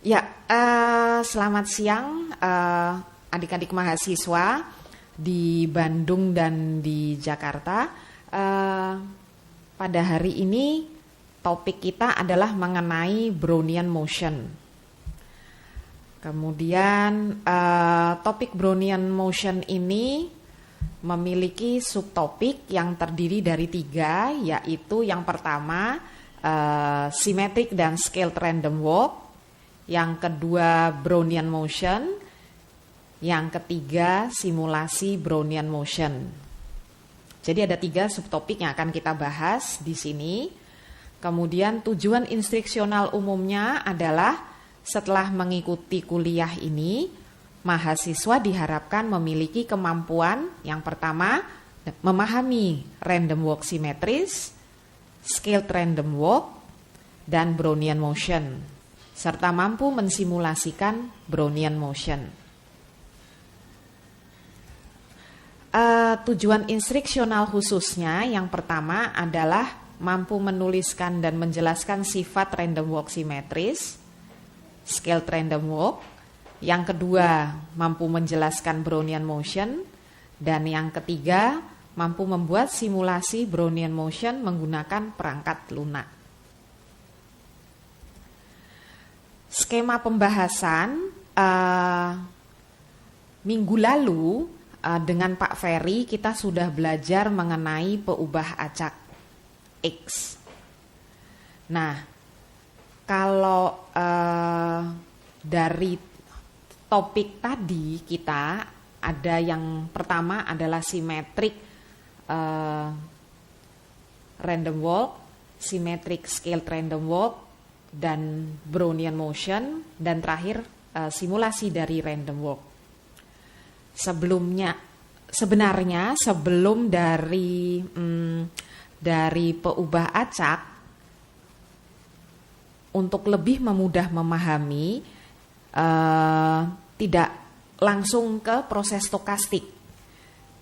Ya, selamat siang adik-adik mahasiswa di Bandung dan di Jakarta. Eh, Pada hari ini topik kita adalah mengenai Brownian motion. Kemudian topik Brownian motion ini memiliki subtopik yang terdiri dari 3, yaitu yang pertama symmetric dan scaled random walk, yang kedua Brownian motion, yang ketiga simulasi Brownian motion. Jadi ada 3 subtopik yang akan kita bahas di sini. Kemudian tujuan instruksional umumnya adalah setelah mengikuti kuliah ini, mahasiswa diharapkan memiliki kemampuan yang pertama memahami random walk simetris, scaled random walk, dan Brownian motion, serta mampu mensimulasikan Brownian motion. Tujuan instruksional khususnya yang pertama adalah mampu menuliskan dan menjelaskan sifat random walk simetris, scaled random walk. Yang kedua, mampu menjelaskan Brownian motion. Dan yang ketiga, mampu membuat simulasi Brownian motion menggunakan perangkat lunak. Skema pembahasan minggu lalu dengan Pak Ferry kita sudah belajar mengenai peubah acak X. Nah, kalau dari topik tadi kita ada yang pertama adalah symmetric random walk, symmetric scaled random walk, dan Brownian motion, dan terakhir simulasi dari random walk. Sebenarnya sebelum dari peubah acak, untuk lebih memudah memahami, tidak langsung ke proses stokastik.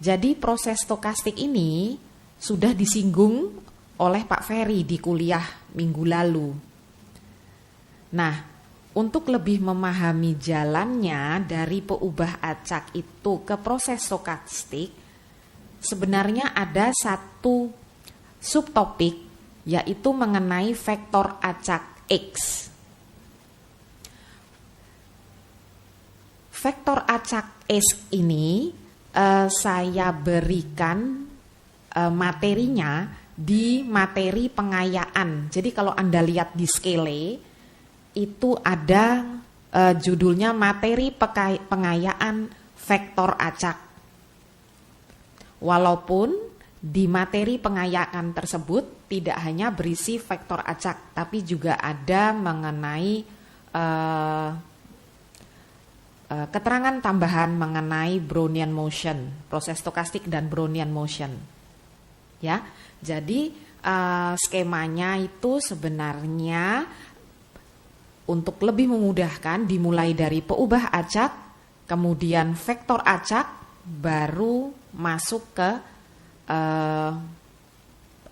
Jadi proses stokastik ini sudah disinggung oleh Pak Ferry di kuliah minggu lalu. Nah, untuk lebih memahami jalannya dari peubah acak itu ke proses stokastik, sebenarnya ada satu subtopik, yaitu mengenai vektor acak X. Vektor acak X ini saya berikan materinya di materi pengayaan. Jadi kalau Anda lihat di skele, itu ada judulnya materi pengayaan vektor acak. Walaupun di materi pengayaan tersebut tidak hanya berisi vektor acak, tapi juga ada mengenai keterangan tambahan mengenai Brownian motion, proses stokastik dan Brownian motion. Ya, jadi skemanya itu sebenarnya untuk lebih memudahkan dimulai dari peubah acak, kemudian vektor acak, baru masuk ke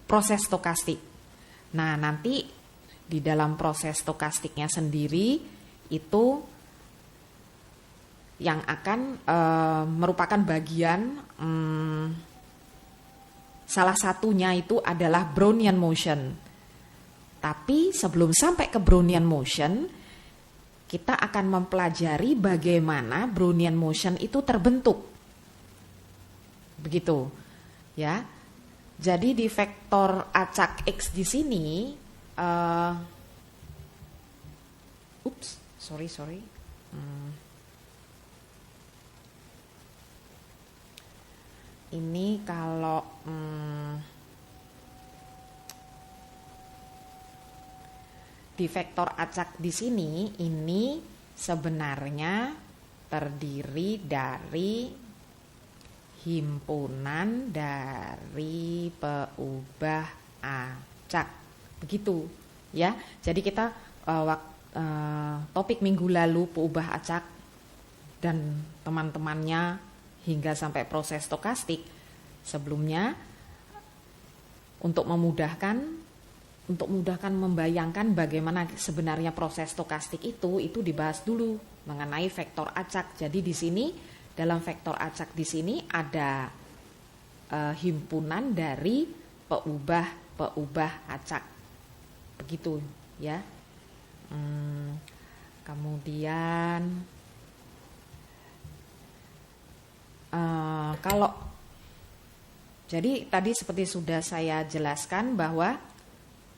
proses stokastik. Nah, nanti di dalam proses stokastiknya sendiri itu yang akan merupakan bagian, salah satunya itu adalah Brownian motion. Tapi sebelum sampai ke Brownian motion, kita akan mempelajari bagaimana Brownian motion itu terbentuk. Begitu, ya. Jadi di vektor acak X di sini, ini kalau di vektor acak di sini, ini sebenarnya terdiri dari himpunan dari peubah acak, begitu ya. Jadi kita topik minggu lalu peubah acak dan teman-temannya hingga sampai proses stokastik. Sebelumnya, untuk memudahkan, untuk mudahkan membayangkan bagaimana sebenarnya proses stokastik itu dibahas dulu mengenai vektor acak. Jadi di sini dalam vektor acak di sini ada himpunan dari peubah acak. Begitu ya. Kemudian kalau jadi tadi seperti sudah saya jelaskan bahwa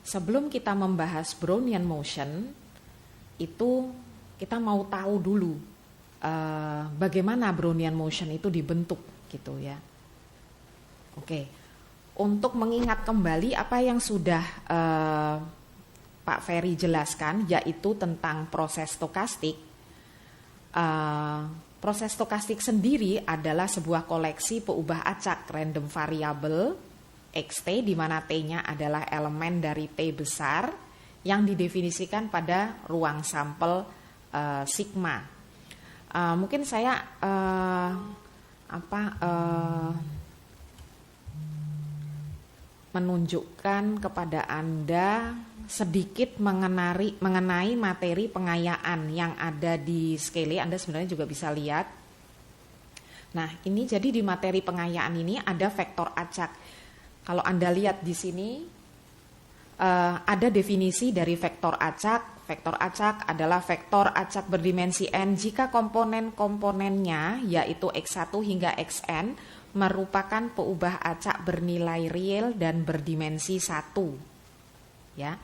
sebelum kita membahas Brownian motion itu kita mau tahu dulu bagaimana Brownian motion itu dibentuk gitu ya. Oke. Untuk mengingat kembali apa yang sudah Pak Ferry jelaskan, yaitu tentang proses stokastik. Proses stokastik sendiri adalah sebuah koleksi peubah acak random variable xt, di mana T-nya adalah elemen dari T besar yang didefinisikan pada ruang sampel sigma. Mungkin saya menunjukkan kepada Anda sedikit mengenai materi pengayaan yang ada di Skele. Anda sebenarnya juga bisa lihat. Nah, ini jadi di materi pengayaan ini ada vektor acak. Kalau Anda lihat di sini ada definisi dari vektor acak. Vektor acak adalah vektor acak berdimensi n jika komponen-komponennya yaitu x1 hingga xn merupakan peubah acak bernilai real dan berdimensi 1. Ya.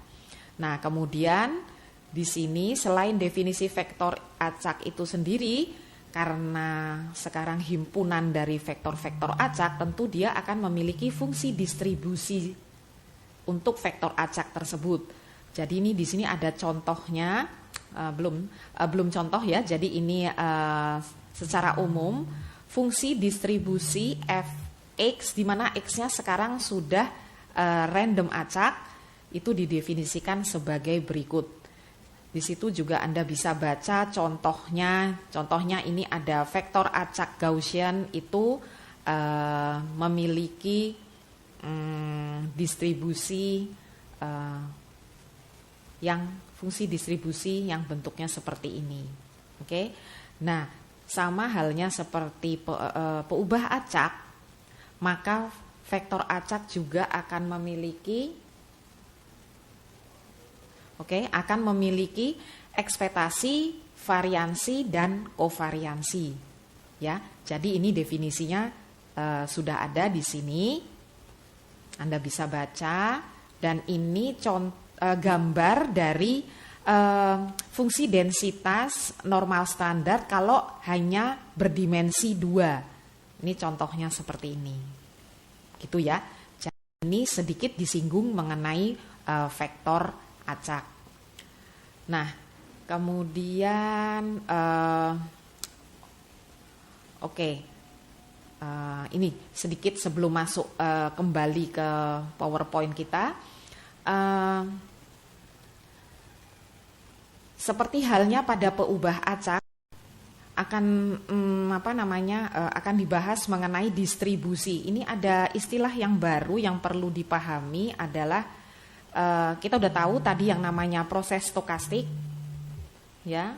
Nah, kemudian di sini selain definisi vektor acak itu sendiri, karena sekarang himpunan dari vektor-vektor acak, tentu dia akan memiliki fungsi distribusi untuk vektor acak tersebut. Jadi ini di sini ada contohnya, belum contoh ya. Jadi ini secara umum fungsi distribusi fx, di mana x-nya sekarang sudah random acak, itu didefinisikan sebagai berikut. Di situ juga Anda bisa baca contohnya. Contohnya ini ada vektor acak Gaussian itu memiliki distribusi yang fungsi distribusi yang bentuknya seperti ini. Oke. Nah, sama halnya seperti peubah acak, maka vektor acak juga akan memiliki ekspektasi, variansi, dan kovariansi. Ya, jadi ini definisinya sudah ada di sini. Anda bisa baca, dan ini gambar dari fungsi densitas normal standar kalau hanya berdimensi 2. Ini contohnya seperti ini. Gitu ya. Jadi ini sedikit disinggung mengenai vektor acak. Nah, kemudian ini sedikit sebelum masuk kembali ke PowerPoint kita. Seperti halnya pada peubah acak akan akan dibahas mengenai distribusi. Ini ada istilah yang baru yang perlu dipahami adalah kita udah tahu tadi yang namanya proses stokastik, ya,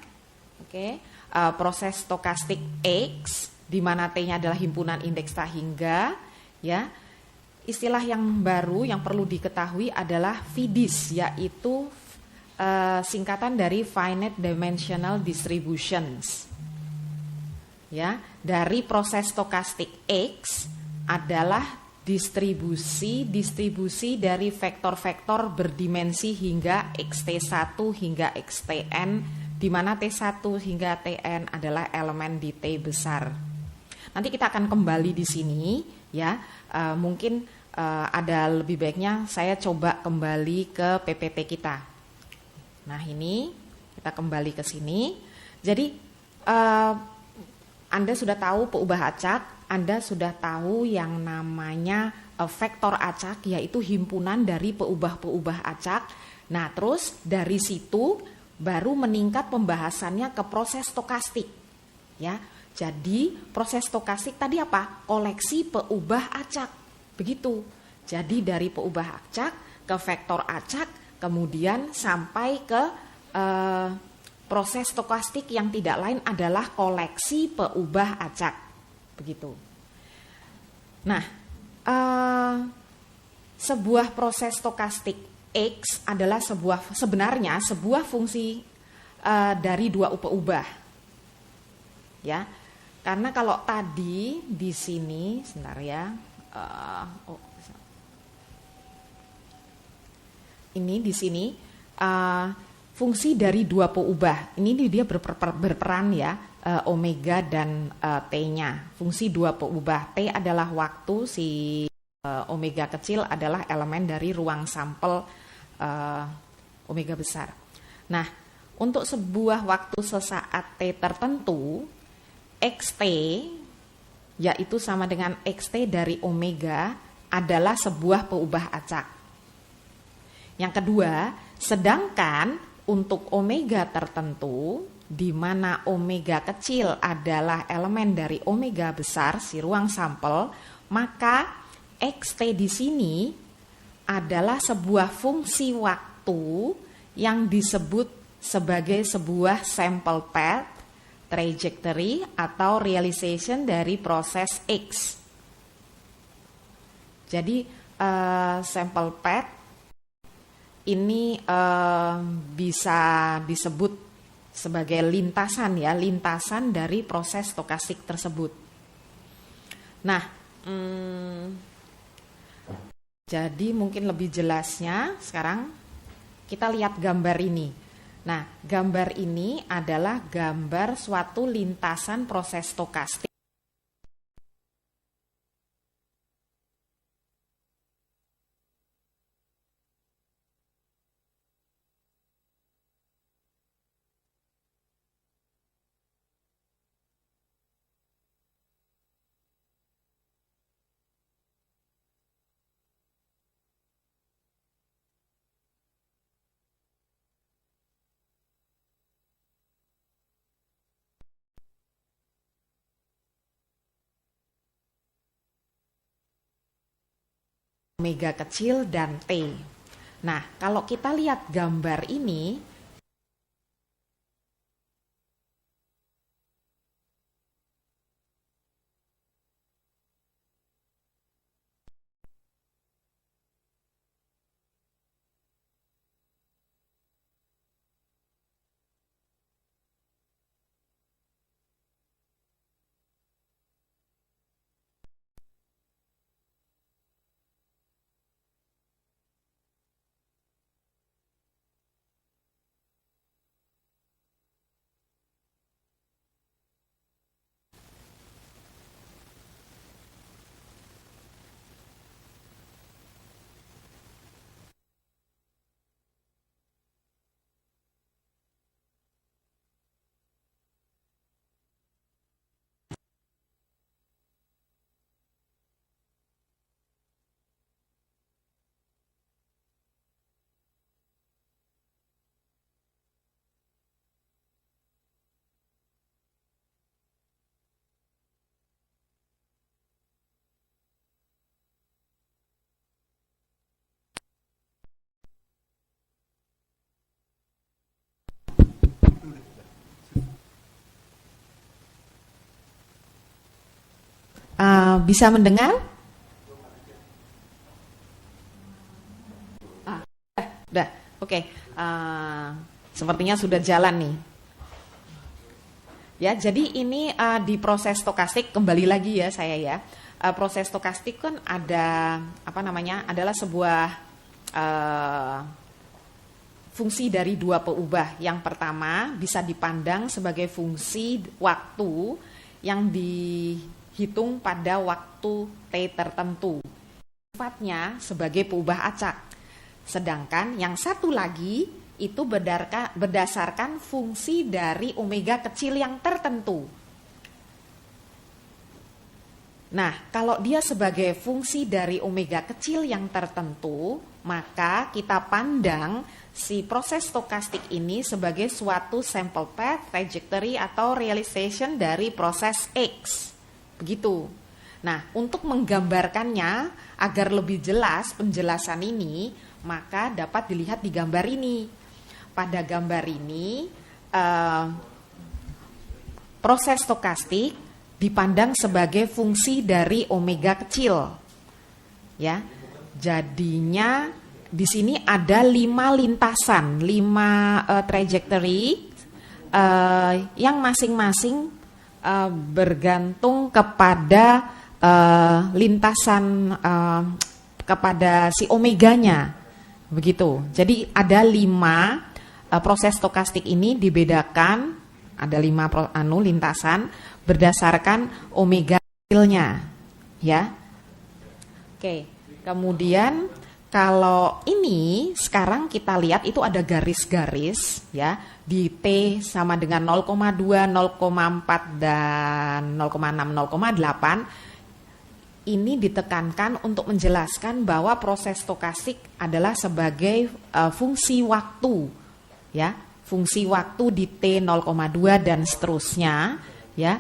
proses stokastik X, di mana T-nya adalah himpunan indeks tak hingga, ya. Istilah yang baru yang perlu diketahui adalah FIDIS, yaitu singkatan dari Finite Dimensional Distributions. Ya, dari proses stokastik X adalah distribusi dari vektor-vektor berdimensi hingga xt1 hingga xtn, di mana t1 hingga tn adalah elemen di T besar. Nanti kita akan kembali di sini ya. Mungkin ada lebih baiknya saya coba kembali ke PPT kita. Nah, ini kita kembali ke sini. Jadi Anda sudah tahu peubah acak, Anda sudah tahu yang namanya vektor acak, yaitu himpunan dari peubah-peubah acak. Nah, terus dari situ baru meningkat pembahasannya ke proses stokastik. Ya, jadi proses stokastik tadi apa? Koleksi peubah acak. Begitu. Jadi dari peubah acak ke vektor acak, kemudian sampai ke proses stokastik yang tidak lain adalah koleksi peubah acak. Begitu. Nah, sebuah proses stokastik X adalah sebenarnya sebuah fungsi dari dua peubah. Ya. Karena kalau tadi di sini, sebentar ya. Ini di sini fungsi dari dua peubah. Ini dia berperan ya, omega dan T-nya. Fungsi dua peubah. T adalah waktu, si omega kecil adalah elemen dari ruang sampel omega besar. Nah, untuk sebuah waktu sesaat T tertentu, XT yaitu sama dengan XT dari omega adalah sebuah peubah acak. Yang kedua, sedangkan untuk omega tertentu di mana omega kecil adalah elemen dari omega besar si ruang sampel, maka XT di sini adalah sebuah fungsi waktu yang disebut sebagai sebuah sample path, trajectory atau realization dari proses X. Jadi sample path ini bisa disebut sebagai lintasan ya, lintasan dari proses stokastik tersebut. Nah, jadi mungkin lebih jelasnya sekarang kita lihat gambar ini. Nah, gambar ini adalah gambar suatu lintasan proses stokastik. Omega kecil dan T. Nah, kalau kita lihat gambar ini, bisa mendengar? Udah, oke. Sepertinya sudah jalan nih. Ya, jadi ini di proses stokastik kembali lagi ya saya ya. Proses stokastik kan ada adalah sebuah fungsi dari dua peubah. Yang pertama bisa dipandang sebagai fungsi waktu yang dihitung pada waktu T tertentu. Sifatnya sebagai peubah acak. Sedangkan yang satu lagi itu berdasarkan fungsi dari omega kecil yang tertentu. Nah, kalau dia sebagai fungsi dari omega kecil yang tertentu, maka kita pandang si proses stokastik ini sebagai suatu sample path, trajectory atau realization dari proses X. Begitu. Nah, untuk menggambarkannya agar lebih jelas penjelasan ini, maka dapat dilihat di gambar ini. Pada gambar ini proses stokastik dipandang sebagai fungsi dari omega kecil. Ya. Jadinya di sini ada 5 lintasan, 5 trajectory yang masing-masing bergantung kepada lintasan kepada si omeganya, begitu. Jadi ada 5 proses stokastik ini dibedakan, ada 5 lintasan berdasarkan omega kecilnya, ya. Oke, kemudian kalau ini sekarang kita lihat itu ada garis-garis, ya, di T sama dengan 0,2, 0,4 dan 0,6, 0,8. Ini ditekankan untuk menjelaskan bahwa proses stokastik adalah sebagai fungsi waktu, ya, fungsi waktu di T 0,2 dan seterusnya, ya.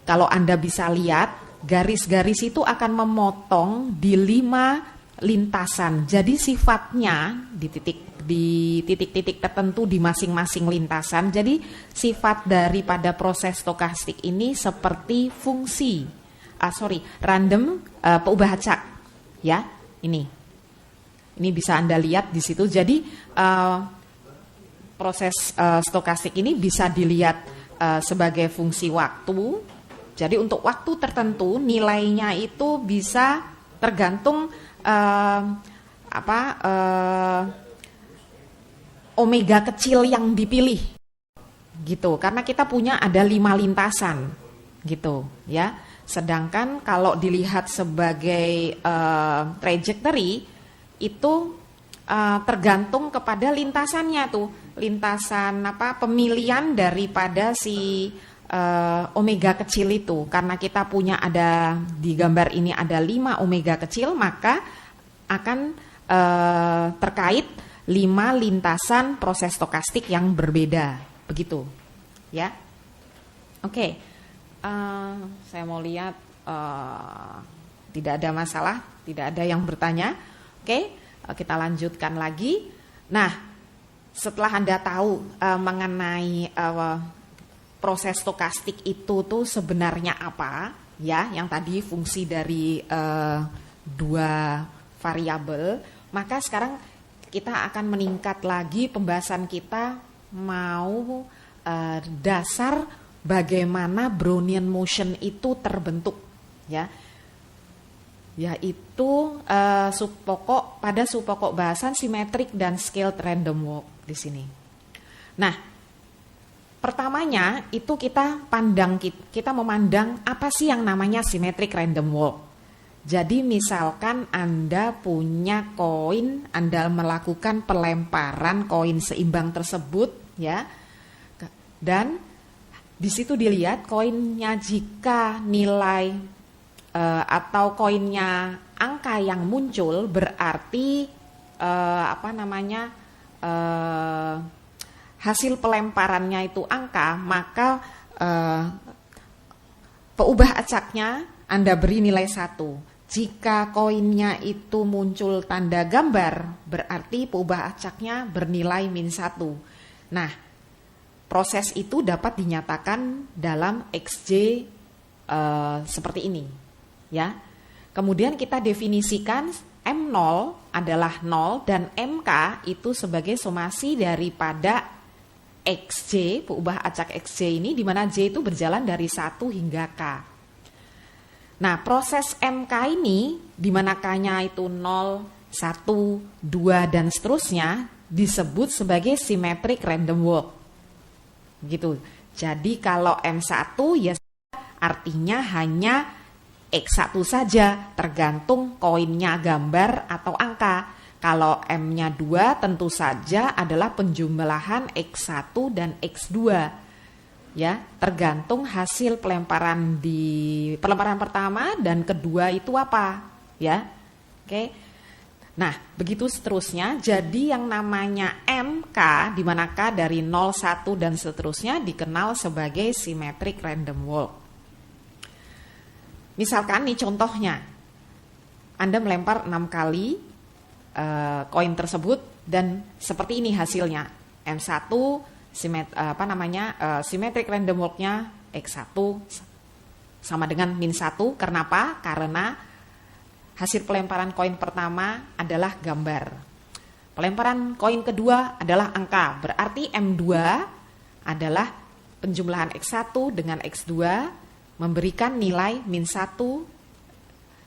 Kalau Anda bisa lihat, garis-garis itu akan memotong di 5 lintasan. Jadi sifatnya di titik-titik tertentu di masing-masing lintasan. Jadi sifat daripada proses stokastik ini seperti fungsi, random peubah acak, ya. Ini bisa Anda lihat di situ. Jadi proses stokastik ini bisa dilihat sebagai fungsi waktu. Jadi untuk waktu tertentu nilainya itu bisa tergantung omega kecil yang dipilih, gitu. Karena kita punya ada 5 lintasan, gitu, ya. Sedangkan kalau dilihat sebagai trajectory itu tergantung kepada lintasannya tuh, lintasan pemilihan daripada si omega kecil itu. Karena kita punya ada di gambar ini ada 5 omega kecil, maka akan terkait 5 lintasan proses stokastik yang berbeda, begitu, ya. Oke, saya mau lihat tidak ada masalah, tidak ada yang bertanya. Oke, kita lanjutkan lagi. Nah, setelah Anda tahu mengenai proses stokastik itu tuh sebenarnya apa, ya, yang tadi fungsi dari 2 variabel, maka sekarang kita akan meningkat lagi pembahasan kita mau dasar bagaimana Brownian motion itu terbentuk, ya, yaitu pada subpokok bahasan simetrik dan scaled random walk di sini. Nah, pertamanya itu kita memandang apa sih yang namanya symmetric random walk. Jadi misalkan Anda punya koin, Anda melakukan pelemparan koin seimbang tersebut, ya. Dan di situ dilihat koinnya, jika nilai atau koinnya angka yang muncul berarti hasil pelemparannya itu angka, maka peubah acaknya Anda beri nilai 1. Jika koinnya itu muncul tanda gambar, berarti peubah acaknya bernilai -1. Nah, proses itu dapat dinyatakan dalam XJ seperti ini, ya. Kemudian kita definisikan M0 adalah 0 dan MK itu sebagai somasi daripada XJ, peubah acak XJ ini, di mana J itu berjalan dari 1 hingga K. Nah, proses MK ini, di mana K-nya itu 0, 1, 2, dan seterusnya, disebut sebagai symmetric random walk. Gitu. Jadi kalau M1 ya artinya hanya X1 saja, tergantung koinnya gambar atau angka. Kalau M-nya 2 tentu saja adalah penjumlahan X1 dan X2. Ya, tergantung hasil pelemparan di pelemparan pertama dan kedua itu apa, ya. Oke. Nah, begitu seterusnya. Jadi yang namanya MK, di mana K dari 0, 1 dan seterusnya dikenal sebagai symmetric random walk. Misalkan nih contohnya, Anda melempar 6 kali, koin tersebut, dan seperti ini hasilnya. M1 symmetric random walk-nya X1 sama dengan -1. Kenapa? Karena hasil pelemparan koin pertama adalah gambar. Pelemparan koin kedua adalah angka. Berarti M2 adalah penjumlahan X1 dengan X2 memberikan nilai -1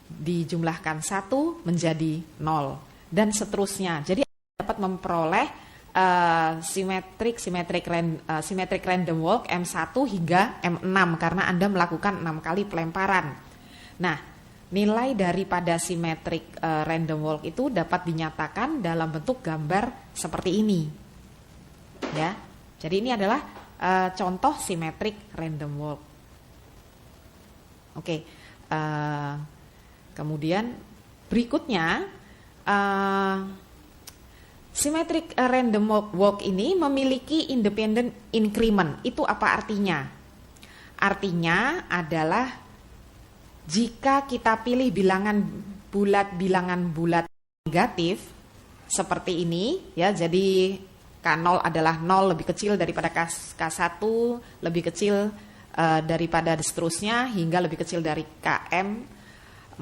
dijumlahkan 1 menjadi 0 dan seterusnya. Jadi dapat memperoleh symmetric random walk M1 hingga M6 karena Anda melakukan 6 kali pelemparan. Nah, nilai daripada symmetric random walk itu dapat dinyatakan dalam bentuk gambar seperti ini. Ya. Jadi ini adalah contoh symmetric random walk. Oke. Kemudian berikutnya symmetric random walk ini memiliki independent increment. Itu apa artinya? Artinya adalah jika kita pilih bilangan bulat negatif seperti ini ya, jadi K0 adalah 0 lebih kecil daripada K1, lebih kecil daripada seterusnya hingga lebih kecil dari KM,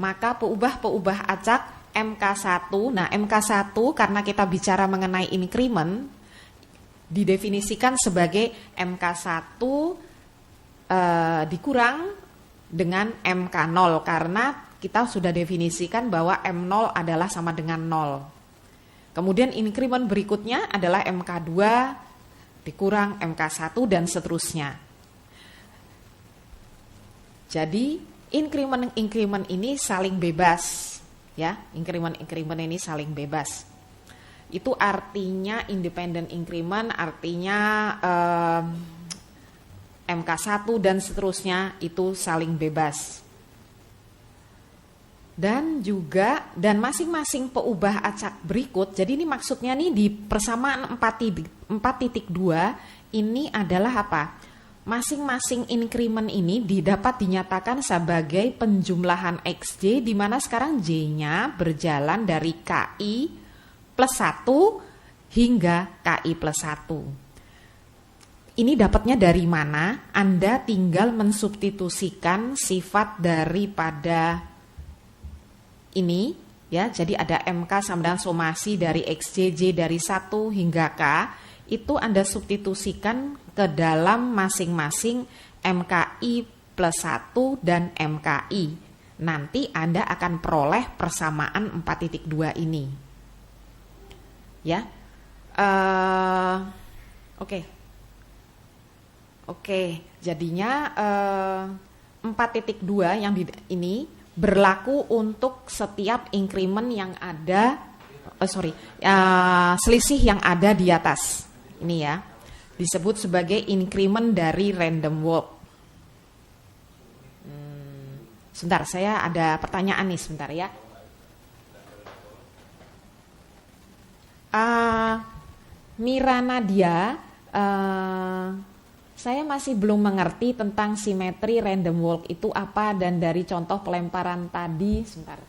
maka peubah acak MK1. Nah, MK1 karena kita bicara mengenai increment didefinisikan sebagai MK1 dikurang dengan MK0 karena kita sudah definisikan bahwa M0 adalah sama dengan 0. Kemudian increment berikutnya adalah MK2 dikurang MK1 dan seterusnya. Jadi increment ini saling bebas. Ya, increment ini saling bebas. Itu artinya independent increment, artinya MK1 dan seterusnya itu saling bebas. Dan masing-masing peubah acak berikut, jadi ini maksudnya nih di persamaan 4.2 ini adalah apa? Masing-masing increment ini dapat dinyatakan sebagai penjumlahan XJ di mana sekarang J-nya berjalan dari KI plus 1 hingga KI plus 1. Ini dapatnya dari mana? Anda tinggal mensubstitusikan sifat daripada ini ya. Jadi ada MK sama dengan somasi dari XJ dari 1 hingga K. Itu Anda substitusikan ke dalam masing-masing MKI plus 1 dan MKI. Nanti Anda akan peroleh persamaan 4.2 ini. Ya. Oke, jadinya 4.2 yang ini berlaku untuk setiap increment yang ada, selisih yang ada di atas. Ini ya, disebut sebagai increment dari random walk. Sebentar, saya ada pertanyaan nih, sebentar ya. Mira Nadia, saya masih belum mengerti tentang simetri random walk itu apa dan dari contoh pelemparan tadi. Sebentar.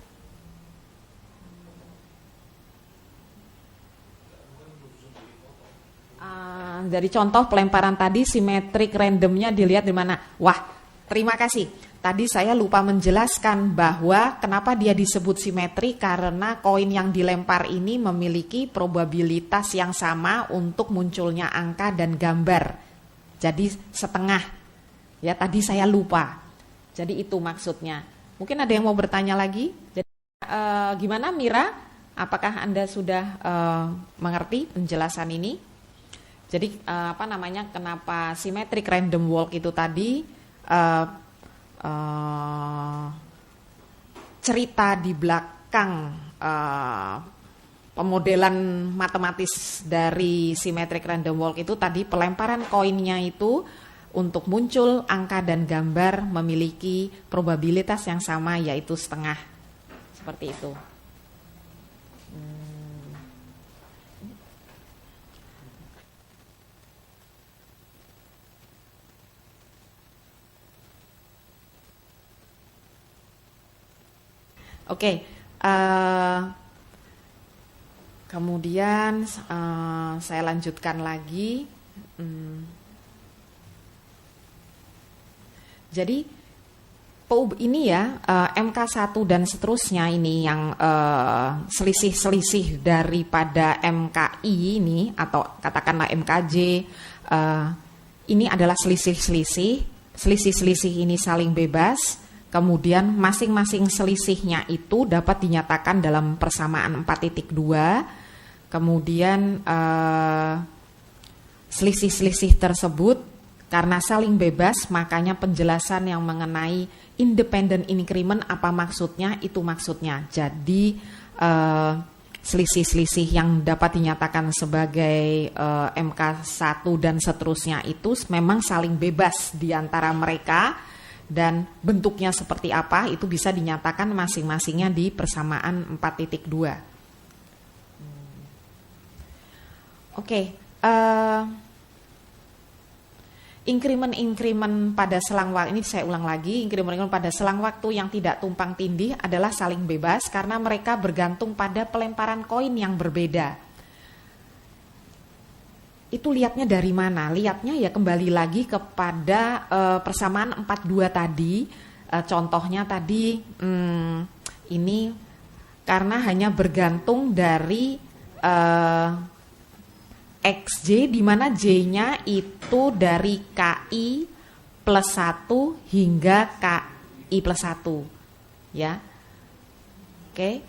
Dari contoh pelemparan tadi simetrik randomnya dilihat di mana? Wah, terima kasih. Tadi saya lupa menjelaskan bahwa kenapa dia disebut simetri karena koin yang dilempar ini memiliki probabilitas yang sama untuk munculnya angka dan gambar. Jadi setengah. Ya, tadi saya lupa. Jadi itu maksudnya. Mungkin ada yang mau bertanya lagi? Jadi gimana Mira? Apakah Anda sudah mengerti penjelasan ini? Jadi kenapa symmetric random walk itu tadi cerita di belakang pemodelan matematis dari symmetric random walk itu tadi pelemparan koinnya itu untuk muncul angka dan gambar memiliki probabilitas yang sama yaitu setengah. Seperti itu. Oke, Kemudian saya lanjutkan lagi. Jadi ini ya MK1 dan seterusnya ini yang selisih-selisih daripada MKI ini atau katakanlah MKJ, ini adalah selisih-selisih ini saling bebas. Kemudian masing-masing selisihnya itu dapat dinyatakan dalam persamaan 4.2. Kemudian selisih-selisih tersebut karena saling bebas, makanya penjelasan yang mengenai independent increment apa maksudnya, itu maksudnya. Jadi selisih-selisih yang dapat dinyatakan sebagai MK1 dan seterusnya itu memang saling bebas di antara mereka, dan bentuknya seperti apa itu bisa dinyatakan masing-masingnya di persamaan 4.2. Oke. Increment pada selang waktu, ini saya ulang lagi, increment pada selang waktu yang tidak tumpang tindih adalah saling bebas karena mereka bergantung pada pelemparan koin yang berbeda. Itu lihatnya dari mana? Lihatnya ya kembali lagi kepada persamaan 4.2 tadi. Contohnya tadi ini karena hanya bergantung dari XJ, di mana J-nya itu dari KI plus 1 hingga KI plus 1 ya. Oke.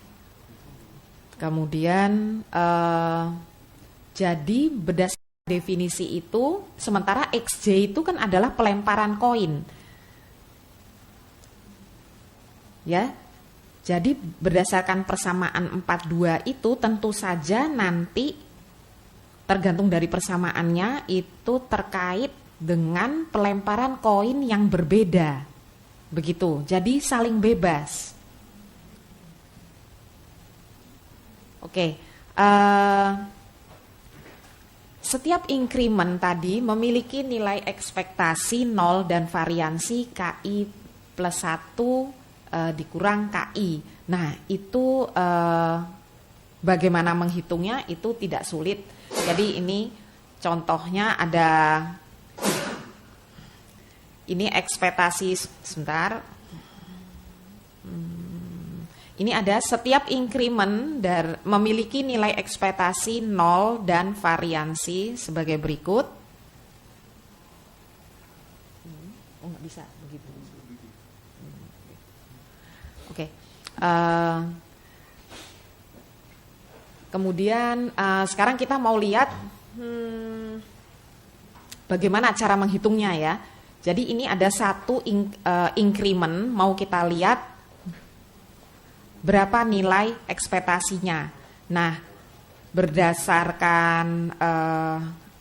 Kemudian jadi berdasarkan definisi itu, sementara XJ itu kan adalah pelemparan koin ya. Jadi berdasarkan persamaan 4.2 itu tentu saja nanti tergantung dari persamaannya itu terkait dengan pelemparan koin yang berbeda. Begitu. Jadi saling bebas. Oke. Setiap increment tadi memiliki nilai ekspektasi 0 dan variansi KI plus 1 dikurang KI. Nah, itu bagaimana menghitungnya itu tidak sulit. Jadi ini contohnya ada, ini ekspektasi, sebentar. Ini ada setiap increment memiliki nilai ekspektasi 0 dan variansi sebagai berikut. Oh, nggak bisa begitu. Oke. Kemudian sekarang kita mau lihat bagaimana cara menghitungnya ya. Jadi ini ada satu increment, mau kita lihat berapa nilai ekspektasinya. Nah, berdasarkan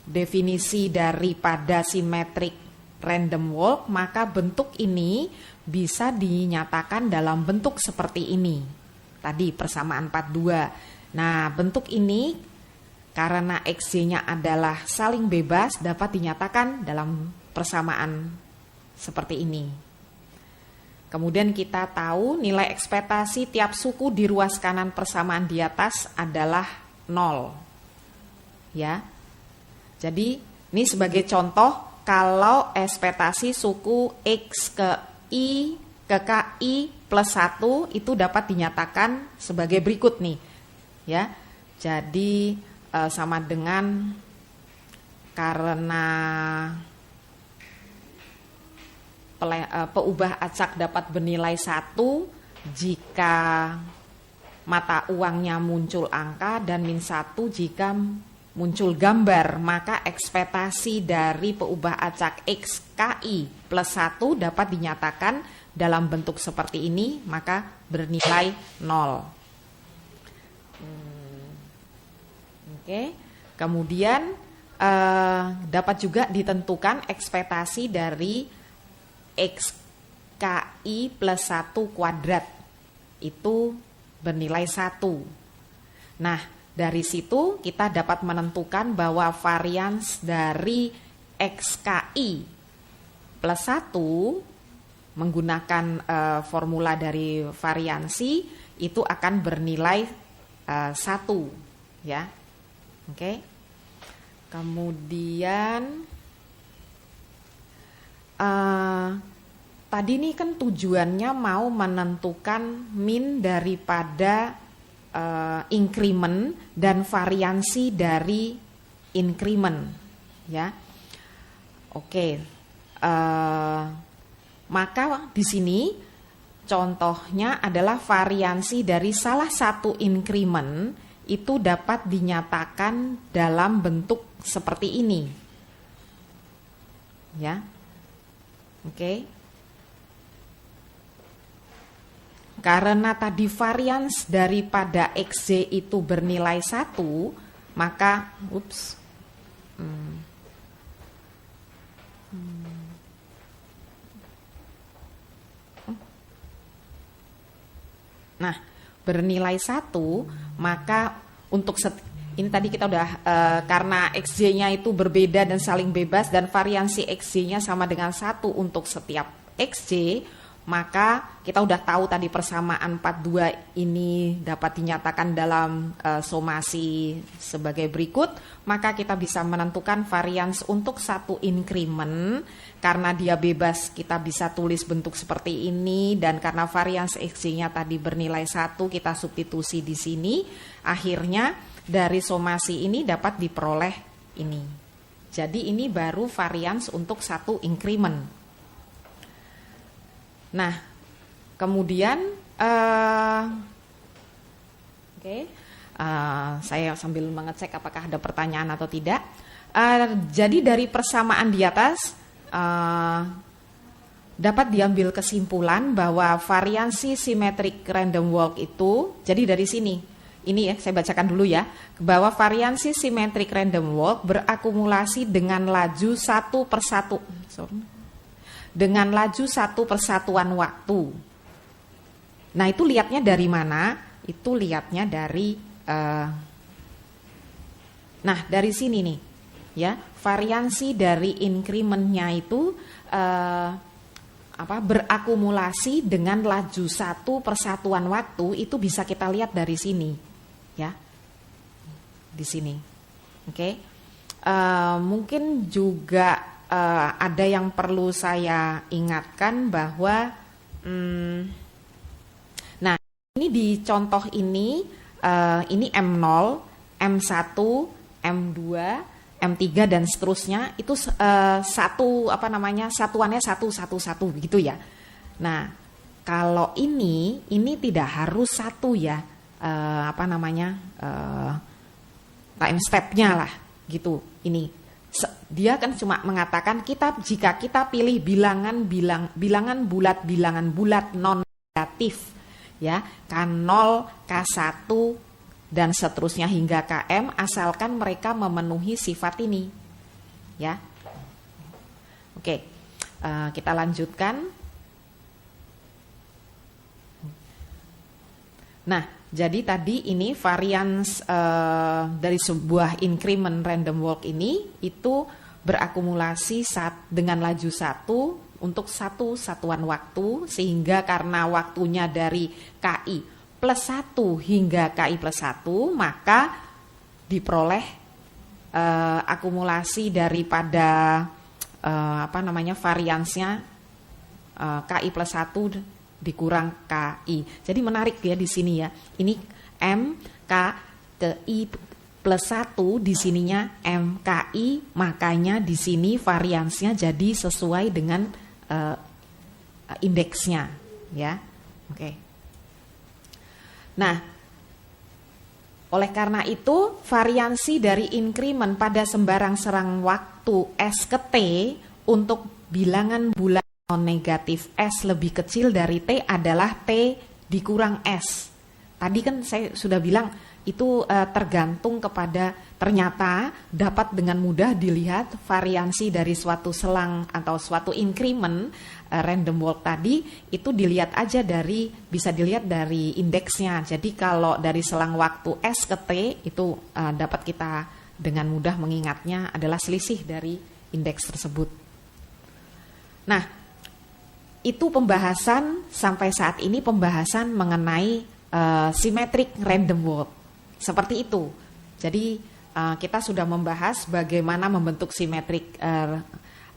definisi daripada symmetric random walk, maka bentuk ini bisa dinyatakan dalam bentuk seperti ini. Tadi persamaan 4.2. Nah, bentuk ini karena XJ-nya adalah saling bebas dapat dinyatakan dalam persamaan seperti ini. Kemudian kita tahu nilai ekspektasi tiap suku di ruas kanan persamaan di atas adalah 0. Ya. Jadi, ini sebagai contoh kalau ekspektasi suku X ke I ke KI plus 1 itu dapat dinyatakan sebagai berikut nih. Ya, jadi sama dengan karena peubah acak dapat bernilai 1 jika mata uangnya muncul angka dan min 1 jika muncul gambar, maka ekspektasi dari peubah acak XKI plus 1 dapat dinyatakan dalam bentuk seperti ini, maka bernilai 0. Oke. Kemudian dapat juga ditentukan ekspektasi dari XKI plus 1 kuadrat itu bernilai 1. Nah, dari situ kita dapat menentukan bahwa varians dari XKI plus 1 menggunakan formula dari variansi itu akan bernilai 1. ya. Oke. Kemudian tadi nih kan tujuannya mau menentukan min daripada increment dan variansi dari increment, ya. Oke. Maka di sini contohnya adalah variansi dari salah satu increment itu dapat dinyatakan dalam bentuk seperti ini. Ya. Oke. Karena tadi varians daripada XZ itu bernilai 1, maka nah, bernilai 1, maka untuk ini tadi kita udah karena XJ-nya itu berbeda dan saling bebas dan variansi XJ-nya sama dengan 1 untuk setiap XJ, maka kita udah tahu tadi persamaan 42 ini dapat dinyatakan dalam somasi sebagai berikut. Maka kita bisa menentukan varians untuk satu increment. Karena dia bebas kita bisa tulis bentuk seperti ini. Dan karena varians XJ-nya tadi bernilai 1, kita substitusi di sini. Akhirnya dari somasi ini dapat diperoleh ini. Jadi ini baru varians untuk satu increment. Nah, kemudian saya sambil mengecek apakah ada pertanyaan atau tidak. Jadi dari persamaan di atas dapat diambil kesimpulan bahwa variansi symmetric random walk itu, jadi dari sini, ini ya saya bacakan dulu ya, bahwa variansi symmetric random walk berakumulasi dengan laju dengan laju satu persatuan waktu. Nah itu lihatnya dari mana? Itu lihatnya dari, nah dari sini nih, ya variansi dari incrementnya itu berakumulasi dengan laju satu persatuan waktu. Itu bisa kita lihat dari sini, ya, di sini. Oke, mungkin juga ada yang perlu saya ingatkan bahwa nah ini di contoh ini M0, M1, M2, M3 dan seterusnya itu satuannya satu begitu ya. Nah, kalau ini tidak harus satu ya, time step-nya lah gitu. Ini dia kan cuma mengatakan jika kita pilih bilangan bulat non negatif ya, K0, K1 dan seterusnya hingga Km, asalkan mereka memenuhi sifat ini ya. Oke, kita lanjutkan. Nah, jadi tadi ini varians dari sebuah increment random walk ini itu berakumulasi dengan laju 1 untuk satu satuan waktu, sehingga karena waktunya dari KI plus 1 hingga KI plus 1, maka diperoleh akumulasi daripada variansnya KI plus 1 dikurang KI. Jadi menarik ya di sini ya. Ini M K KI plus 1, di sininya MKI, makanya di sini variansnya jadi sesuai dengan indeksnya ya. Oke. Nah, oleh karena itu variansi dari increment pada sembarang serang waktu S ke T untuk bilangan bulan non negatif S lebih kecil dari T adalah T dikurang S. Tadi kan saya sudah bilang itu tergantung kepada, ternyata dapat dengan mudah dilihat variansi dari suatu selang atau suatu increment random walk tadi itu dilihat aja bisa dilihat dari indeksnya. Jadi kalau dari selang waktu S ke T itu dapat kita dengan mudah mengingatnya adalah selisih dari indeks tersebut. Nah, itu pembahasan sampai saat ini, pembahasan mengenai symmetric random walk. Seperti itu. Jadi kita sudah membahas bagaimana membentuk symmetric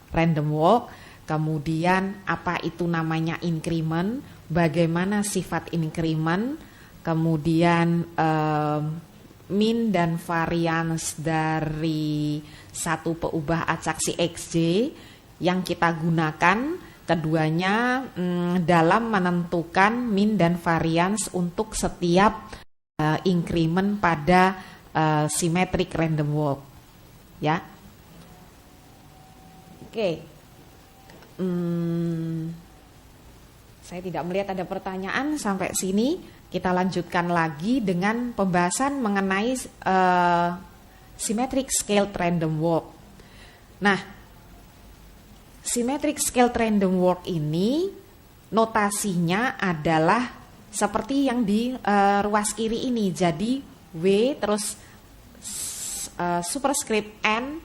random walk, kemudian apa itu namanya increment, bagaimana sifat increment, kemudian mean dan variance dari satu peubah acak si XJ yang kita gunakan keduanya dalam menentukan mean dan variance untuk setiap increment pada symmetric random walk, ya. Oke. Saya tidak melihat ada pertanyaan sampai sini. Kita lanjutkan lagi dengan pembahasan mengenai symmetric scaled random walk. Nah, symmetric scaled random walk ini notasinya adalah seperti yang di ruas kiri ini. Jadi W terus superscript N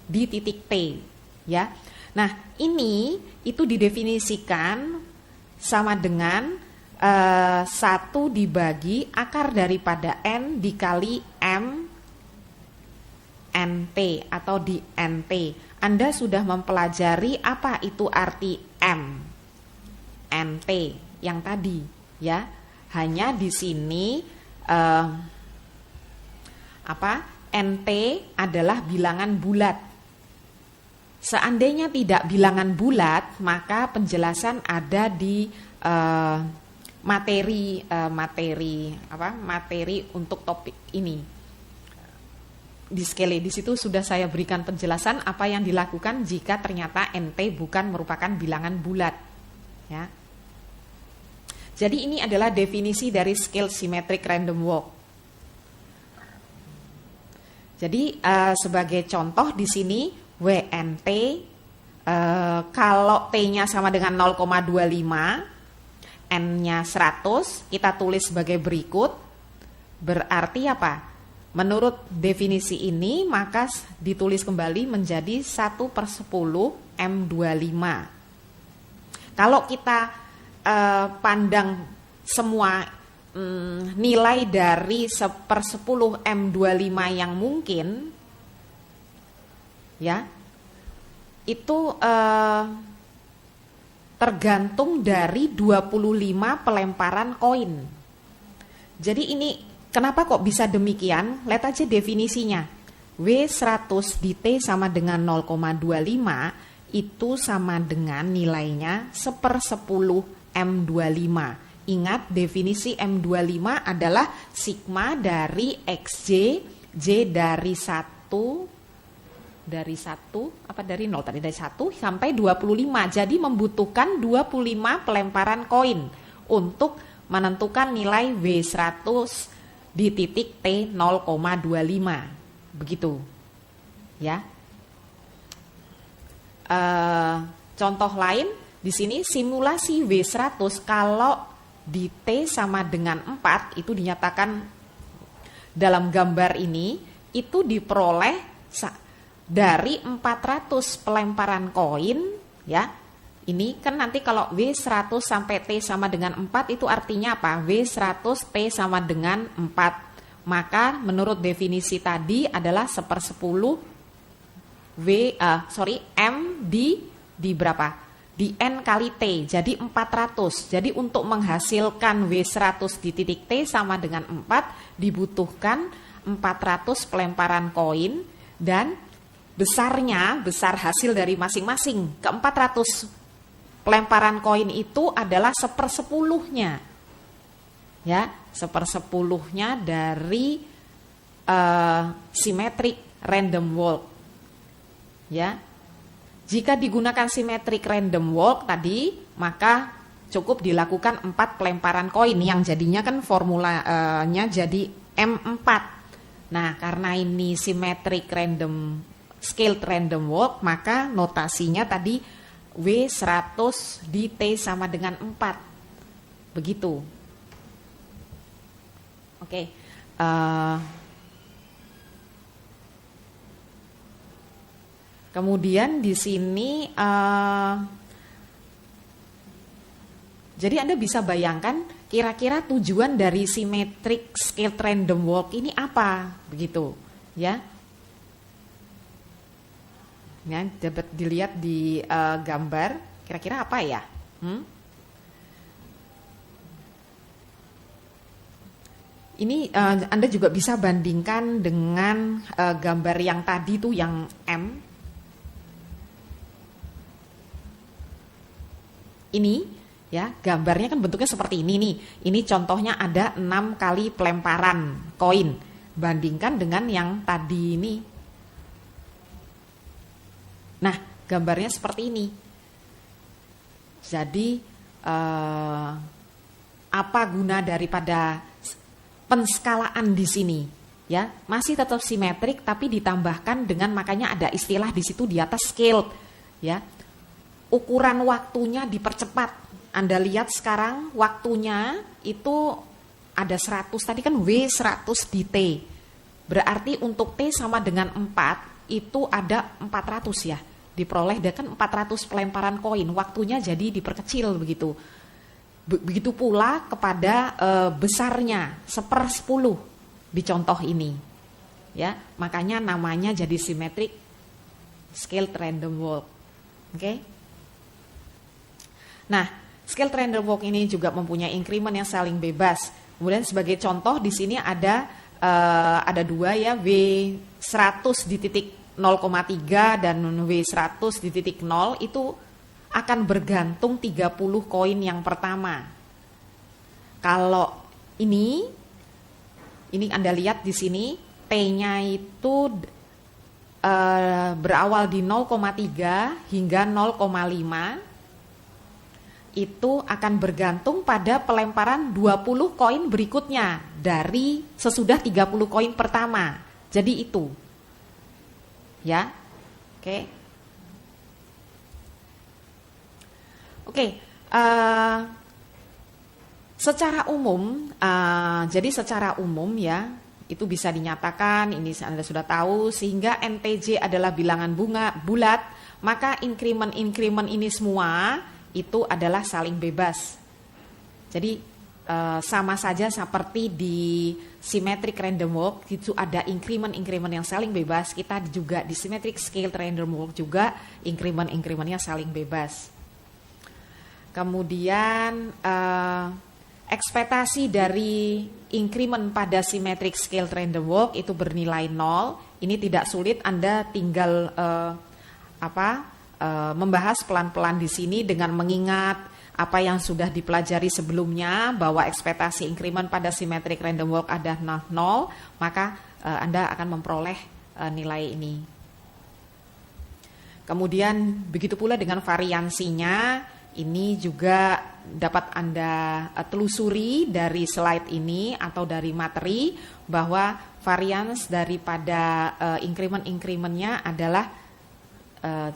di titik T, ya. Nah, ini itu didefinisikan sama dengan 1 dibagi akar daripada N dikali M NT atau di NT. Anda sudah mempelajari apa itu arti M NT yang tadi, ya. Hanya di sini NT adalah bilangan bulat. Seandainya tidak bilangan bulat, maka penjelasan ada di materi untuk topik ini. Di skele di situ sudah saya berikan penjelasan apa yang dilakukan jika ternyata NT bukan merupakan bilangan bulat, ya. Jadi ini adalah definisi dari scale symmetric random walk. Jadi sebagai contoh di sini WNT kalau T-nya sama dengan 0,25, N-nya 100, kita tulis sebagai berikut. Berarti apa? Menurut definisi ini maka ditulis kembali menjadi 1/10 M25. Kalau kita pandang semua nilai dari 1/10 M25 yang mungkin, ya, itu tergantung dari 25 pelemparan koin. Jadi ini kenapa kok bisa demikian? Lihat aja definisinya. W100 di T sama dengan 0,25 itu sama dengan nilainya 1/10 M25. Ingat definisi M25 adalah sigma dari XJ, J dari 1 dari 0 tadi dari 1 sampai 25. Jadi membutuhkan 25 pelemparan koin untuk menentukan nilai W100 di titik T 0,25. Begitu. Ya. Contoh lain di sini simulasi W100 kalau di T sama dengan 4 itu dinyatakan dalam gambar ini itu diperoleh dari 400 pelemparan koin, ya. Ini kan nanti kalau W100 sampai T sama dengan 4 itu artinya apa? W100 T sama dengan 4. Maka menurut definisi tadi adalah 1/10 M di berapa? Di N kali T, jadi 400. Jadi untuk menghasilkan W100 di titik T sama dengan 4 dibutuhkan 400 pelemparan koin dan besar hasil dari masing-masing ke 400 pelemparan koin itu adalah 1/10-nya, ya, 1/10-nya dari symmetric random walk, ya. Jika digunakan symmetric random walk tadi, maka cukup dilakukan 4 pelemparan koin yang jadinya kan formulanya jadi M4. Nah, karena ini symmetric scaled random walk, maka notasinya tadi W100 di T sama dengan 4. Begitu. Oke. Kemudian di sini jadi Anda bisa bayangkan kira-kira tujuan dari symmetric scaled random walk ini apa, begitu. ya. Ya, dapat dilihat di gambar, kira-kira apa ya? Ini Anda juga bisa bandingkan dengan gambar yang tadi tuh yang M. Ini ya, gambarnya kan bentuknya seperti ini nih. Ini contohnya ada 6 kali pelemparan koin. Bandingkan dengan yang tadi ini. Nah, gambarnya seperti ini. Jadi apa guna daripada penskalaan di sini? Ya, masih tetap simetrik tapi ditambahkan dengan, makanya ada istilah di situ di atas scale, ya. Ukuran waktunya dipercepat. Anda lihat sekarang waktunya itu ada 100, tadi kan W100 di T. Berarti untuk T sama dengan 4, itu ada 400 ya. Diperoleh dengan 400 pelemparan koin, waktunya jadi diperkecil begitu. Begitu pula kepada besarnya 1/10 di contoh ini. Ya, makanya namanya jadi symmetric scaled random walk. Oke. Nah, scaled random walk ini juga mempunyai increment yang saling bebas. Kemudian sebagai contoh di sini ada 2 ya, W100 di titik 0,3 dan W100 di titik 0 itu akan bergantung 30 koin yang pertama. Kalau ini Anda lihat di sini T-nya itu berawal di 0,3 hingga 0,5. Itu akan bergantung pada pelemparan 20 koin berikutnya dari sesudah 30 koin pertama. Jadi itu. Ya. Oke. Oke. Secara umum, jadi secara umum ya, itu bisa dinyatakan, ini Anda sudah tahu, sehingga NTJ adalah bilangan bunga bulat, maka increment ini semua itu adalah saling bebas. Jadi sama saja seperti di symmetric random walk itu ada increment yang saling bebas, kita juga di symmetric scaled random walk juga incrementnya saling bebas. Kemudian ekspektasi dari increment pada symmetric scaled random walk itu bernilai 0. Ini tidak sulit, Anda tinggal membahas pelan-pelan di sini dengan mengingat apa yang sudah dipelajari sebelumnya bahwa ekspektasi increment pada symmetric random walk ada 0, maka Anda akan memperoleh nilai ini. Kemudian begitu pula dengan variansinya, ini juga dapat Anda telusuri dari slide ini atau dari materi bahwa varians daripada incrementnya adalah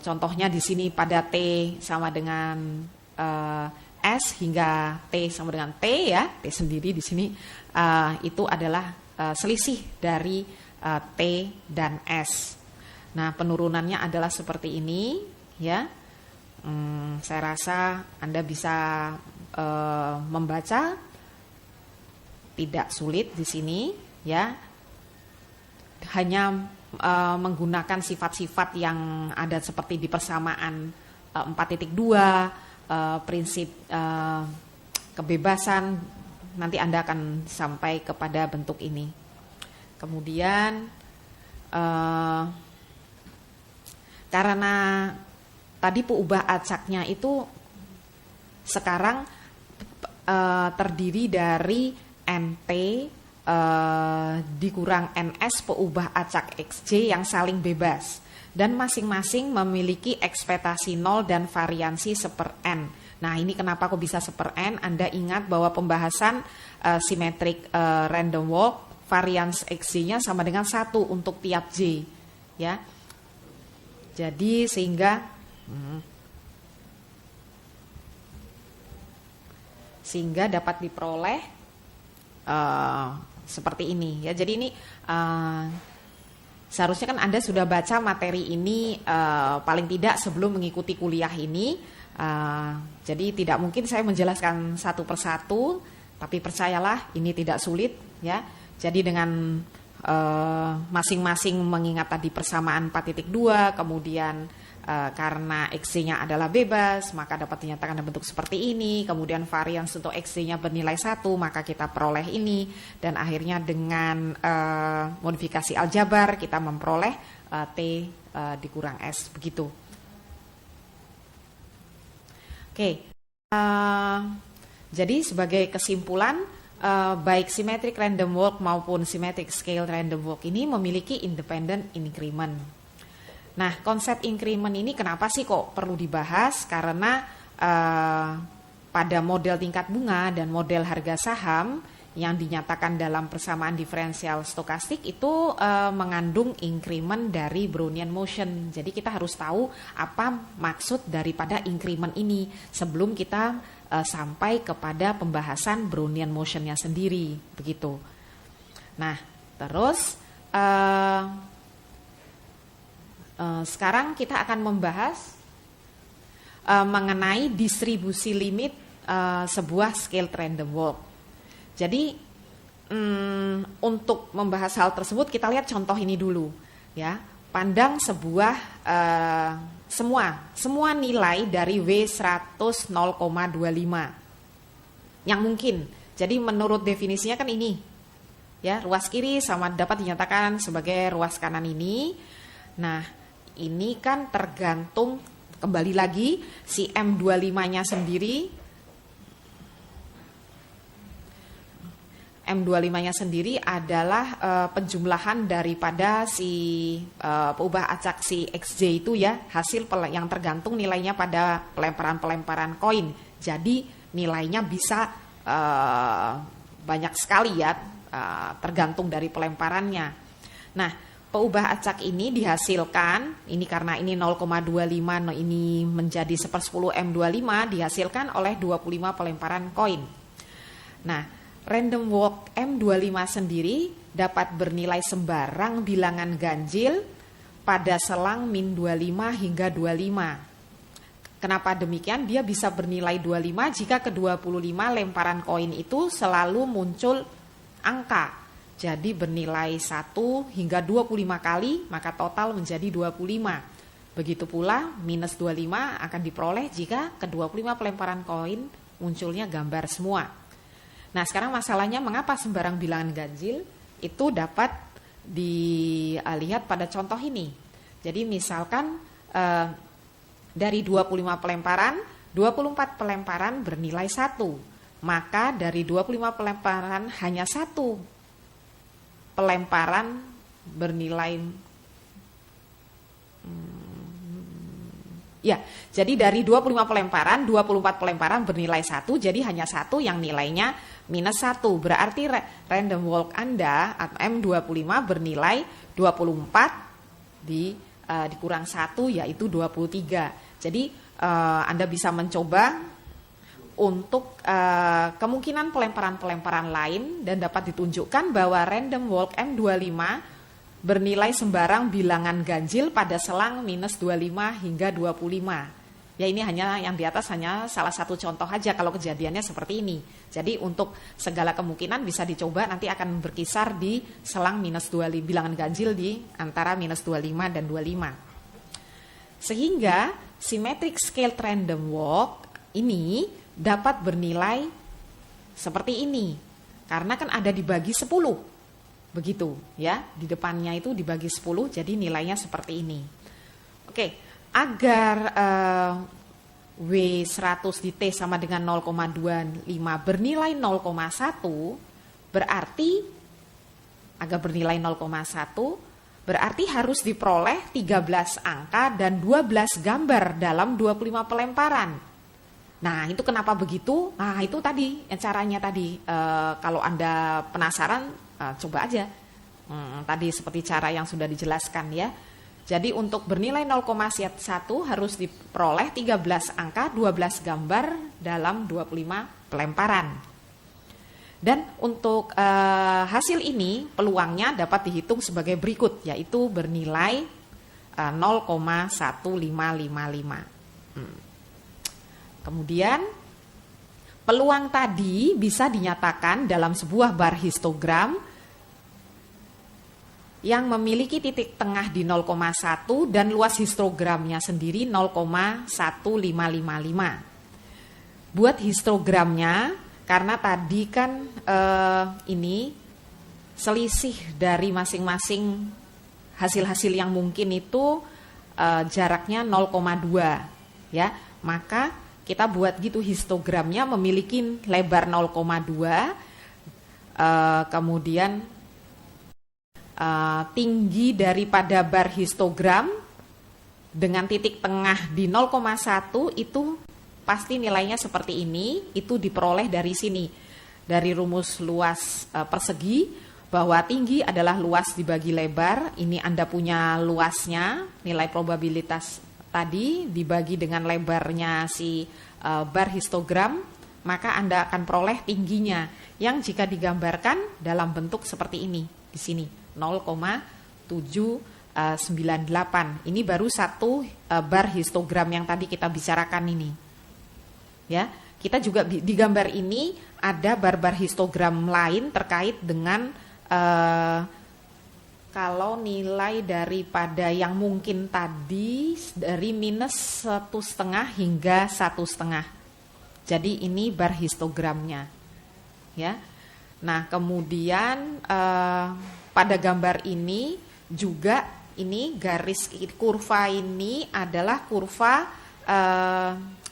contohnya di sini pada T sama dengan S hingga T sama dengan T ya, T sendiri di sini itu adalah selisih dari T dan S. Nah, penurunannya adalah seperti ini ya. Saya rasa Anda bisa membaca, tidak sulit di sini ya. Hanya menggunakan sifat-sifat yang ada seperti di persamaan 4.2, prinsip kebebasan, nanti Anda akan sampai kepada bentuk ini. Kemudian karena tadi peubah acaknya itu sekarang terdiri dari NT dikurang NS peubah acak XJ yang saling bebas, dan masing-masing memiliki ekspektasi 0 dan variansi 1/n. Nah, ini kenapa kok bisa 1/n? Anda ingat bahwa pembahasan symmetric random walk, varians XJ-nya sama dengan 1 untuk tiap J ya. Jadi sehingga dapat diperoleh seperti ini ya. Jadi ini seharusnya kan Anda sudah baca materi ini paling tidak sebelum mengikuti kuliah ini. Jadi tidak mungkin saya menjelaskan satu persatu, tapi percayalah ini tidak sulit ya. Jadi dengan masing-masing mengingat tadi persamaan 4.2, kemudian karena XZ-nya adalah bebas, maka dapat dinyatakan dalam bentuk seperti ini. Kemudian varians untuk XZ-nya bernilai 1, maka kita peroleh ini. Dan akhirnya dengan modifikasi aljabar kita memperoleh T dikurang S, begitu. Oke, jadi sebagai kesimpulan, baik symmetric random walk maupun symmetric scale random walk ini memiliki independent increment. Nah, konsep increment ini kenapa sih kok perlu dibahas? Karena pada model tingkat bunga dan model harga saham yang dinyatakan dalam persamaan diferensial stokastik itu mengandung increment dari Brownian motion. Jadi kita harus tahu apa maksud daripada increment ini sebelum kita sampai kepada pembahasan Brownian motionnya sendiri, begitu. Nah, terus sekarang kita akan membahas mengenai distribusi limit sebuah scaled random walk. Jadi untuk membahas hal tersebut kita lihat contoh ini dulu, ya. Pandang sebuah semua nilai dari W100 0,25 yang mungkin. Jadi menurut definisinya kan ini, ya, ruas kiri sama dapat dinyatakan sebagai ruas kanan ini. Nah, ini kan tergantung kembali lagi si M25-nya sendiri. M25-nya sendiri adalah penjumlahan daripada si peubah acak si XJ itu, ya, hasil yang tergantung nilainya pada pelemparan-pelemparan koin. Jadi nilainya bisa banyak sekali, ya, tergantung dari pelemparannya. Nah, peubah acak ini dihasilkan, ini karena ini 0,25, ini menjadi 1/10 M25, dihasilkan oleh 25 pelemparan koin. Nah, random walk M25 sendiri dapat bernilai sembarang bilangan ganjil pada selang min 25 hingga 25. Kenapa demikian? Dia bisa bernilai 25 jika ke 25 lemparan koin itu selalu muncul angka. Jadi bernilai 1 hingga 25 kali, maka total menjadi 25. Begitu pula minus 25 akan diperoleh jika ke 25 pelemparan koin munculnya gambar semua. Nah, sekarang masalahnya mengapa sembarang bilangan ganjil itu dapat dilihat pada contoh ini. Jadi misalkan dari 25 pelemparan, 24 pelemparan bernilai 1. Maka dari 25 pelemparan hanya 1 pelemparan bernilai ya, jadi dari 25 pelemparan, 24 pelemparan bernilai 1, jadi hanya 1 yang nilainya minus 1. Berarti random walk Anda M25 bernilai 24 dikurang 1 yaitu 23. Jadi Anda bisa mencoba untuk kemungkinan pelemparan-pelemparan lain dan dapat ditunjukkan bahwa random walk M25 bernilai sembarang bilangan ganjil pada selang minus 25 hingga 25. Ya, ini hanya yang di atas hanya salah satu contoh aja kalau kejadiannya seperti ini. Jadi untuk segala kemungkinan bisa dicoba, nanti akan berkisar di selang minus 25, bilangan ganjil di antara minus 25 dan 25. Sehingga symmetric scaled random walk ini dapat bernilai seperti ini. Karena kan ada dibagi 10. Begitu, ya. Di depannya itu dibagi 10, jadi nilainya seperti ini. Oke, agar W100 di T sama dengan 0,25 bernilai 0,1, berarti agar bernilai 0,1 berarti harus diperoleh 13 angka dan 12 gambar dalam 25 pelemparan. Nah, itu kenapa begitu? Nah, itu tadi caranya tadi. Kalau Anda penasaran, coba aja. Tadi seperti cara yang sudah dijelaskan, ya. Jadi untuk bernilai 0,1 harus diperoleh 13 angka, 12 gambar dalam 25 pelemparan. Dan untuk hasil ini peluangnya dapat dihitung sebagai berikut, yaitu bernilai 0,1555. Kemudian peluang tadi bisa dinyatakan dalam sebuah bar histogram yang memiliki titik tengah di 0,1 dan luas histogramnya sendiri 0,1555. Buat histogramnya, karena tadi kan ini selisih dari masing-masing hasil-hasil yang mungkin itu jaraknya 0,2 ya, maka kita buat gitu histogramnya memiliki lebar 0,2, kemudian tinggi daripada bar histogram dengan titik tengah di 0,1 itu pasti nilainya seperti ini. Itu diperoleh dari sini, dari rumus luas persegi, bahwa tinggi adalah luas dibagi lebar. Ini Anda punya luasnya, nilai probabilitas tadi dibagi dengan lebarnya si bar histogram, maka Anda akan peroleh tingginya yang jika digambarkan dalam bentuk seperti ini di sini 0,798. Ini baru satu bar histogram yang tadi kita bicarakan ini. Ya, kita juga di gambar ini ada bar-bar histogram lain terkait dengan kalau nilai daripada yang mungkin tadi dari -1,5 hingga 1,5. Jadi ini bar histogramnya. Ya. Nah, kemudian pada gambar ini juga ini garis kurva ini adalah kurva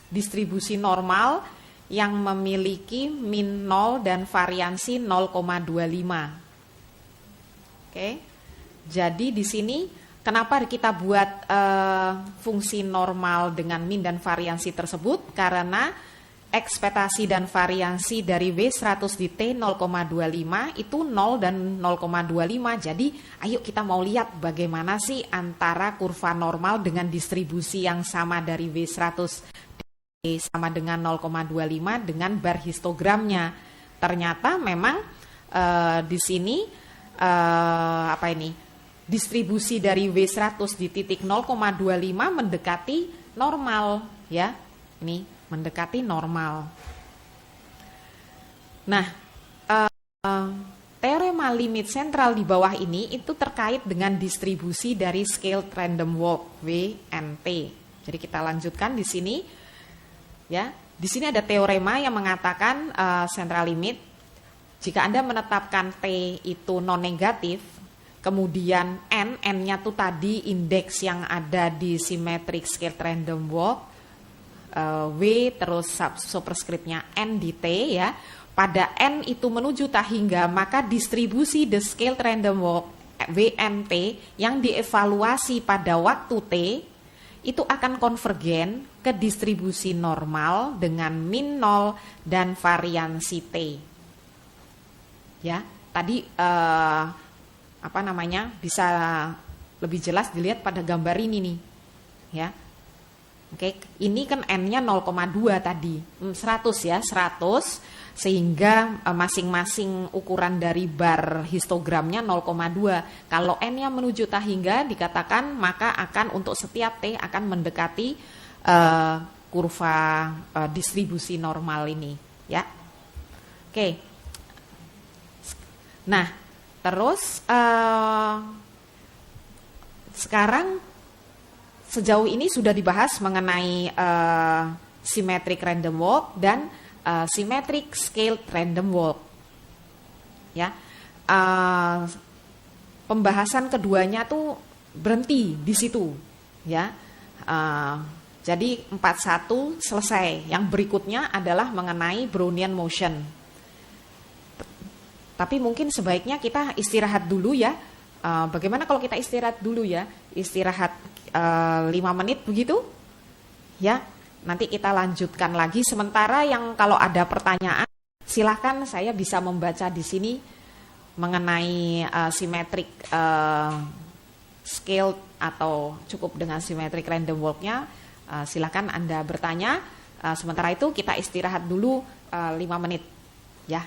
distribusi normal yang memiliki min 0 dan variansi 0,25. Oke. Jadi di sini kenapa kita buat fungsi normal dengan min dan variansi tersebut? Karena ekspektasi dan variansi dari W100 di T 0,25 itu 0 dan 0,25. Jadi ayo kita mau lihat bagaimana sih antara kurva normal dengan distribusi yang sama dari W100 sama dengan 0,25 dengan bar histogramnya. Ternyata memang di sini distribusi dari W100 di titik 0,25 mendekati normal ya. Ini mendekati normal. Nah, teorema limit sentral di bawah ini itu terkait dengan distribusi dari scaled random walk WNT. Jadi kita lanjutkan di sini. Ya, di sini ada teorema yang mengatakan central limit jika Anda menetapkan T itu non negatif, kemudian N-nya tuh tadi indeks yang ada di symmetric scaled random walk, W terus superscriptnya N di T ya. Pada N itu menuju tak hingga, maka distribusi the scaled random walk WNT yang dievaluasi pada waktu T itu akan konvergen ke distribusi normal dengan min 0 dan variansi T. Ya, tadi bisa lebih jelas dilihat pada gambar ini nih. Ya. Oke, ini kan N-nya 0,2 tadi. 100 ya, 100 sehingga masing-masing ukuran dari bar histogramnya 0,2. Kalau N-nya menuju tak hingga dikatakan maka akan untuk setiap T akan mendekati kurva distribusi normal ini, ya. Oke. Nah, terus sekarang sejauh ini sudah dibahas mengenai symmetric random walk dan symmetric scaled random walk. Ya, pembahasan keduanya tuh berhenti di situ. Ya, jadi 41 selesai. Yang berikutnya adalah mengenai Brownian motion. Tapi mungkin sebaiknya kita istirahat dulu ya. Bagaimana kalau kita istirahat dulu ya? Istirahat 5 menit begitu? Ya, nanti kita lanjutkan lagi. Sementara yang kalau ada pertanyaan, silakan saya bisa membaca di sini mengenai symmetric scale atau cukup dengan symmetric random walk-nya. Silakan Anda bertanya. Sementara itu kita istirahat dulu 5 menit, ya.